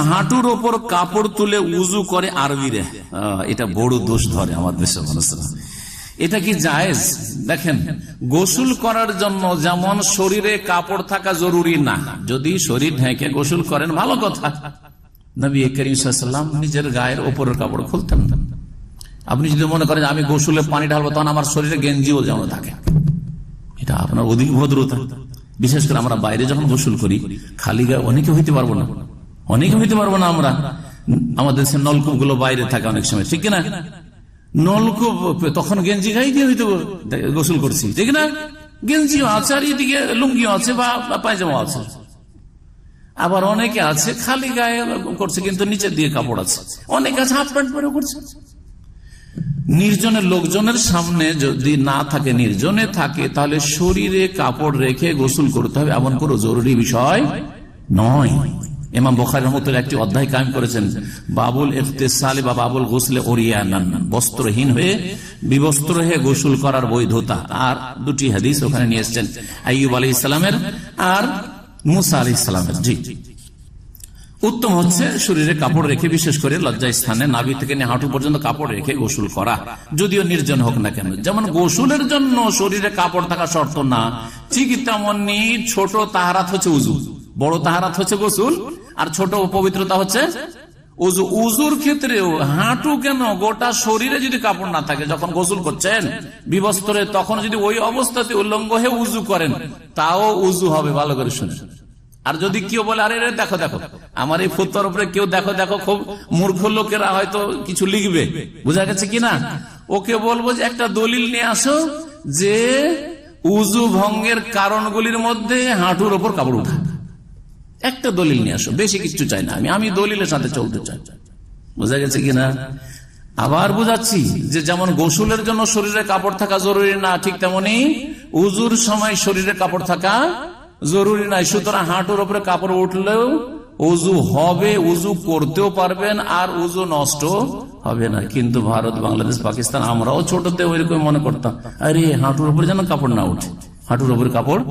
হাঁটুর ওপর কাপড় তুলে উজু করে আরবিরে, এটা বড় দোষ ধরে আমার দেশের মানুষরা। এটা কি জায়েজ? দেখেন, গোসল করার জন্য যেমন শরীরে কাপড় থাকা জরুরি না, যদি শরীর ঢেকে গোসল করেন ভালো কথা। নবী করিম সাল্লাল্লাহু আলাইহি ওয়াসাল্লাম নিজের গায়ের ওপরের কাপড় খুলতেন না। আপনি যদি মনে করেন আমি গোসলে পানি ঢালবো, তখন আমার শরীরে গেঞ্জিও যেমন থাকে, এটা আপনার অধিক ভদ্রতা। বিশেষ করে আমরা বাইরে যখন গোসল করি খালি গায়ে অনেকে হইতে পারবো না, আমরা আমাদের নলকূপ গুলো বাইরে থাকে অনেক সময়, ঠিক না? নলকূপ তখন গেঞ্জি গায়ে দিয়ে হইতে গোসল করছি, ঠিক না? গেঞ্জিও আছে আর এদিকে লুঙ্গিও আছে বা পায়জামা আছে। আবার অনেকে আছে খালি গায়ে করছে কিন্তু নিচের দিয়ে কাপড় আছে, অনেকে আছে হাফ প্যান্ট পরে করছে। নির্জনের লোকজনের সামনে যদি না থাকে, নির্জনে থাকে, তাহলে শরীরে কাপড় রেখে গোসল করতে হবে, এমন কোনো জরুরি বিষয় নয়। ইমাম বুখারী রাহমাতুল্লাহ একটি অধ্যায় কায়েম করেছেন, বাবুল ইগতিসাল বা বাবুল গোসলে ওরিয়ানান, বস্ত্রহীন হয়ে বিবস্ত্র হয়ে গোসল করার বৈধতা। আর দুটি হাদিস ওখানে নিয়ে এসেছেন, আইয়ুব আলাইহিস সালামের আর মুসা আলাইহিস সালামের। জি, উত্তম হচ্ছে শরীরে কাপড় রেখে, বিশেষ করে লজ্জা স্থানে নাভি থেকে হাঁটু পর্যন্ত কাপড় রেখে গোসল করা, যদিও নির্জন হোক না কেন। যেমন গোসলের জন্য শরীরে কাপড় থাকা শর্ত না, ঠিক তেমনি ছোট তাহারাত হচ্ছে উজু, বড় তাহারাত হচ্ছে গোসল, আর ছোট পবিত্রতা হচ্ছে উজু। উজুর ক্ষেত্রেও হাঁটু কেন, গোটা শরীরে যদি কাপড় না থাকে, যখন গোসল করছেন বিবস্ত্রে, তখন যদি ওই অবস্থাতে উল্লঙ্গ হয়ে উজু করেন, তাও উজু হবে। ভালো করে শুনে। আর যদি কেউ বলে আরে দেখো দেখো আমার এই ফুতোর উপরে কেউ দেখো দেখো, খুব মূর্খ লোকেরা হয়তো কিছু লিখবে, বুঝা গেছে কিনা, ওকে বলবো যে একটা দলিল নিয়ে আসো যে উজু ভঙ্গের কারণগুলির মধ্যে হাঁটুর ওপর কাপড় উঠা। একটা দলিল নিয়ে আসো, বেশি কিছু চাই না, আমি দলিলের সাথে চলতে চাই। বুঝা গেছে কিনা? আবার বুঝাচ্ছি যে যেমন গোসলের জন্য শরীরে কাপড় থাকা জরুরি না, ঠিক তেমনি উজুর সময় শরীরে কাপড় থাকা জরুরি নাই। সুতরাং হাঁটুর উপরে কাপড় উঠলেও উজু হবে, উজু করতেও পারবেন, আর উজু নষ্ট হবে না। কিন্তু ভারত, বাংলাদেশ, পাকিস্তান, আমরাও ছোটতে ওইরকম মনে করতাম, আরে হাঁটুর উপরে যেন কাপড় না উঠে, হাঁটুর উপরে কাপড়